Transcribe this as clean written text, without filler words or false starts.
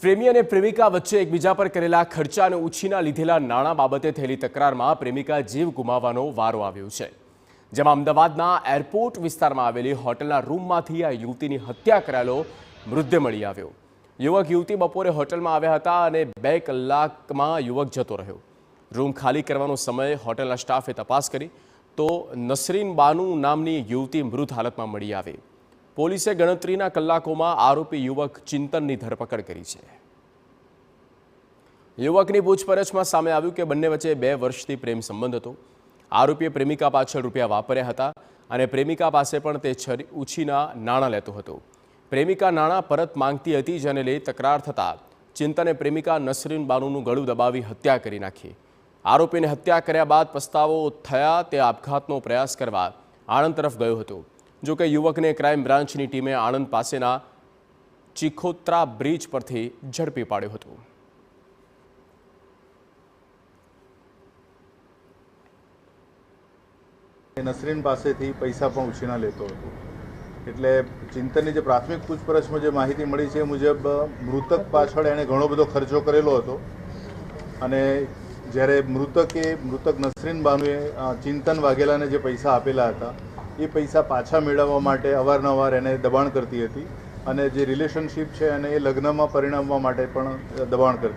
પ્રેમી અને પ્રેમિકા વચ્ચે એકબીજા પર કરેલા ખર્ચા અને ઉછીના લીધેલા નાણાં બાબતે થયેલી તકરારમાં પ્રેમિકા જીવ ગુમાવવાનો વારો આવ્યો છે। જેમાં અમદાવાદના એરપોર્ટ વિસ્તારમાં આવેલી હોટલના રૂમમાંથી આ યુવતીની હત્યા કરાયેલો મૃતદેહ મળી આવ્યો। યુવક યુવતી બપોરે હોટલમાં આવ્યા હતા અને 2 કલાકમાં યુવક જતો રહ્યો। રૂમ ખાલી કરવાનો સમય હોટલના સ્ટાફે તપાસ કરી તો નસરીન બાનુ નામની યુવતી મૃત હાલતમાં મળી આવી। પોલીસે ગણતરીના કલાકોમાં આરોપી યુવક ચિંતનની ધરપકડ કરી છે। યુવકની પૂછપરછમાં સામે આવ્યું કે બંને વચ્ચે 2 વર્ષથી પ્રેમ સંબંધ હતો। આરોપીએ પ્રેમિકા પાછળ રૂપિયા વાપર્યા હતા અને પ્રેમિકા પાસે પણ તે ઉછીના નાણાં લેતો હતો। પ્રેમિકા નાણાં પરત માંગતી હતી, જેને લઈ તકરાર થતાં ચિંતને પ્રેમિકા નસરીન બાનુનું ગળું દબાવી હત્યા કરી નાખી। આરોપીને હત્યા કર્યા બાદ પસ્તાવો થયા તે આપઘાતનો પ્રયાસ કરવા આણંદ તરફ ગયો હતો। જો કે યુવકને ક્રાઇમ બ્રાન્ચની ટીમે આણંદ પાસેના ચીખોત્રા બ્રિજ પરથી ઝડપી પાડ્યો હતો। નસરીન પાસેથી પૈસા પણ ઉછીના લેતો હતો। એટલે ચિંતનની જે પ્રાથમિક પૂછપરછમાં જે માહિતી મળી છે એ મુજબ મૃતક પાછળ એણે ઘણો બધો ખર્ચો કરેલો હતો અને જ્યારે મૃતક નસરીન બાનુએ ચિંતન વાઘેલાને જે પૈસા આપેલા હતા એ પૈસા પાછા મેળવવા માટે અવારનવાર એને દબાણ કરતી હતી અને જે રિલેશનશિપ છે અને એ લગ્નમાં પરિણમવા માટે પણ દબાણ કરતી